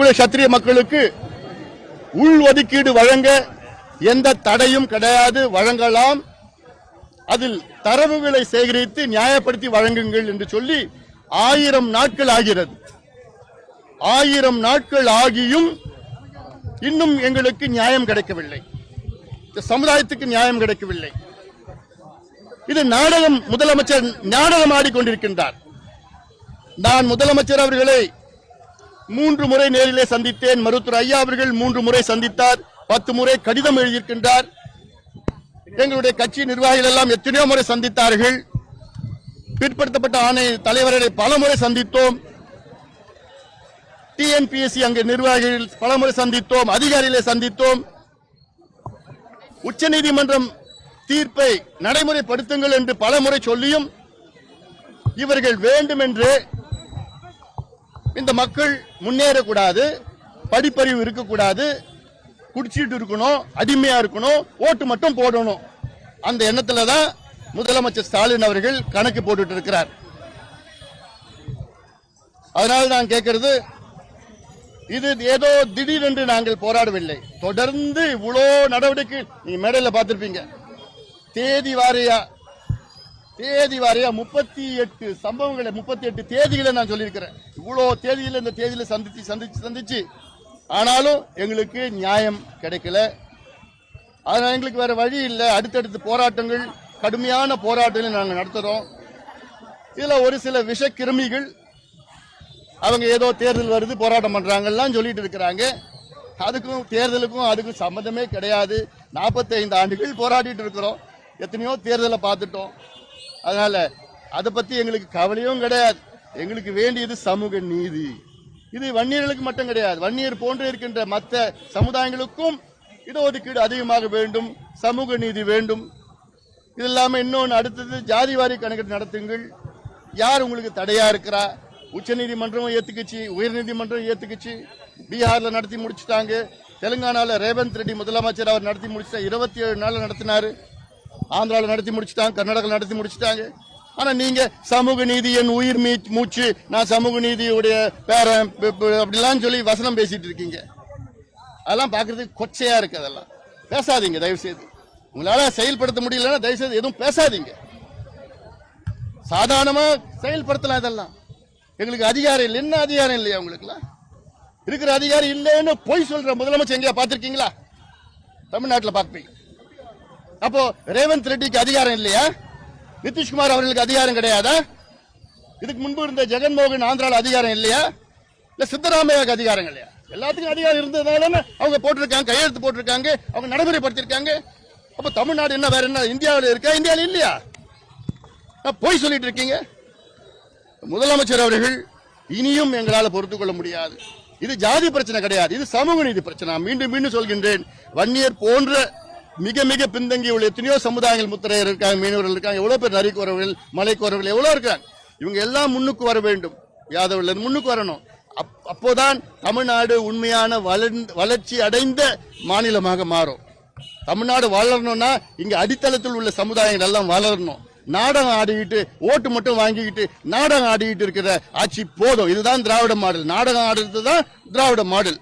தமிழக சத்திரிய மக்களுக்கு உள் ஒதுக்கீடு வழங்க எந்த தடையும் கிடையாது, வழங்கலாம். அதில் தரவுகளை சேகரித்து நியாயப்படுத்தி வழங்குங்கள் என்று சொல்லி 1000 நாட்கள் ஆகிறது. 1000 நாட்கள் ஆகியும் இன்னும் எங்களுக்கு நியாயம் கிடைக்கவில்லை, இந்த சமுதாயத்துக்கு நியாயம் கிடைக்கவில்லை. இது நாடகம். முதலமைச்சர் நாடகம் ஆடிக்கொண்டிருக்கின்றார். நான் முதலமைச்சர் அவர்களை 3 முறை நேரிலே சந்தித்தேன். மருத்துவர் ஐயா அவர்கள் 3 முறை சந்தித்தார். 10 முறை கடிதம் எழுதியிருக்கின்றார். எங்களுடைய கட்சி நிர்வாகிகள் எல்லாம் எத்தனையோ முறை சந்தித்தார்கள். பிற்படுத்தப்பட்ட ஆணைய தலைவர்களை பல முறை சந்தித்தோம். டிஎன்பிஎஸ்சி அங்கு நிர்வாகிகள் பல முறை சந்தித்தோம், அதிகாரிகளை சந்தித்தோம். உச்சநீதிமன்றம் தீர்ப்பை நடைமுறைப்படுத்துங்கள் என்று பல முறை சொல்லியும் இவர்கள் வேண்டுமென்று இந்த மக்கள் முன்னேறக்கூடாது, படிப்பறிவு இருக்கக்கூடாது, குடிச்சிட்டு இருக்கணும், அடிமையா இருக்கணும், ஓட்டு மட்டும் போடணும், அந்த எண்ணத்துல தான் முதலமைச்சர் ஸ்டாலின் அவர்கள் கணக்கு போட்டுட்டு இருக்கிறார். அதனால நான் கேட்கிறது, இது ஏதோ திடீரென்று நாங்கள் போராடவில்லை. தொடர்ந்து இவ்வளோ நடவடிக்கை நீங்க மேடையில் பார்த்திருப்பீங்க. தேதி வாரியா 38 சம்பவங்களை, 38 தேதிகளை நான் சொல்லியிருக்கிறேன். இவ்வளோ தேதியில் இந்த தேதியில சந்திச்சு ஆனாலும் எங்களுக்கு நியாயம் கிடைக்கல. அதனால எங்களுக்கு வேற வழி இல்லை. அடுத்தடுத்து போராட்டங்கள், கடுமையான போராட்டங்களை நாங்கள் நடத்துறோம். இதுல ஒரு சில விஷ கிருமிகள் அவங்க ஏதோ தேர்தல் வருது போராட்டம் பண்றாங்கலாம் சொல்லிட்டு இருக்கிறாங்க. அதுக்கும் தேர்தலுக்கும் அதுக்கும் சம்பந்தமே கிடையாது. 45 ஆண்டுகள் போராடிட்டு இருக்கிறோம், எத்தனையோ தேர்தலை பார்த்துட்டோம். அதனால அதை பத்தி எங்களுக்கு கவலையும் கிடையாது. எங்களுக்கு வேண்டியது சமூக நீதி. இது வன்னியர்களுக்கு மட்டும் கிடையாது, வன்னியர் போன்று இருக்கின்ற மற்ற சமுதாயங்களுக்கும் இடஒதுக்கீடு அதிகமாக வேண்டும், சமூக நீதி வேண்டும். இது இல்லாம இன்னொன்று அடுத்தது ஜாதிவாரி கணக்கெடுப்பு நடத்துங்கள். யார் உங்களுக்கு தடையா இருக்கிறா? உச்சநீதிமன்றம் ஏத்துக்குச்சு, உயர்நீதிமன்றம் ஏத்துக்குச்சு. பீகார்ல நடத்தி முடிச்சுட்டாங்க. தெலுங்கானால ரேவந்த் ரெட்டி முதலமைச்சர் அவர் நடத்தி முடிச்சுட்டாங்க. 27 நாள் நடத்தினாரு. ஆந்திராவில் நடத்தி முடிச்சுட்டாங்க, கர்நாடகாவில் நடத்தி முடிச்சுட்டாங்க. ஆனா நீங்க சமூக நீதி என் உயிர் மூச்சு, நான் சமூக நீதியுடைய பேரன் அப்படிலாம் சொல்லி வசனம் பேசிட்டு இருக்கீங்க. அதெல்லாம் பாக்குறதுக்கு கொச்சையா இருக்கு. அதெல்லாம் பேசாதீங்க தயவு செய்து. உங்களால செயல்படுத்த முடியலன்னா தயவு செய்து எதுவும் பேசாதீங்க. சாதாரணமா செயல்படுத்தலாம். இதெல்லாம் எங்களுக்கு அதிகாரம் இல்லை. என்ன அதிகாரம் இல்லையா உங்களுக்குலாம்? இருக்கிற அதிகாரம் இல்லைன்னு பொய் சொல்ற முதலமைச்சர் எங்கேயா பார்த்திருக்கீங்களா? தமிழ்நாட்டில் பார்ப்பீங்க. அப்போ ரேவந்த் ரெட்டிக்கு அதிகாரம் இல்லையா? நிதிஷ்குமார் அவர்களுக்கு அதிகாரம் கிடையாதா? இதுக்கு முன்பு இருந்த ஜெகன்மோகன் ஆந்திரால அதிகாரம் இல்லையா? இல்ல சித்தராமையாவுக்கு அதிகாரம் இல்லையா? எல்லாத்துக்கும் அதிகாரம் இருந்ததுனால அவங்க போட்டிருக்காங்க, கையெழுத்து போட்டிருக்காங்க, அவங்க நடைமுறைப்படுத்திருக்காங்க. அப்ப தமிழ்நாடு என்ன வேற என்ன இந்தியாவில் இருக்கா? இந்தியாவில் இல்லையா? போய் சொல்லிட்டு இருக்கீங்க. முதலமைச்சர் அவர்கள் இனியும் எங்களால் பொறுத்துக் கொள்ள முடியாது. இது ஜாதி பிரச்சனை கிடையாது, இது சமூக நீதி பிரச்சனை. மீண்டும் மீண்டும் சொல்கின்றேன், வன்னியர் போன்ற மிக மிக பின்தங்கிய உள்ள எத்தனையோ சமுதாயங்கள், முத்திரையர் இருக்காங்க, மீனவர்கள் இருக்காங்க, எவ்வளவு பேர் நரிக்குறவர்கள், மலைக்குறவர்கள் எவ்வளவு இருக்காங்க. இவங்க எல்லாம் முன்னுக்கு வர வேண்டும். யாதவர்கள் முன்னுக்கு வரணும். அப்போதான் தமிழ்நாடு உண்மையான வளர்ச்சி அடைந்த மாநிலமாக மாறும். தமிழ்நாடு வளரணும்னா இங்க அடித்தளத்தில் உள்ள சமுதாயங்கள் எல்லாம் வளரணும். நாடகம் ஆடிக்கிட்டு ஓட்டு மட்டும் வாங்கிக்கிட்டு நாடகம் ஆடிக்கிட்டு இருக்கிற ஆட்சி போதும். இதுதான் திராவிட மாடல். நாடகம் ஆடுறது தான் திராவிட மாடல்.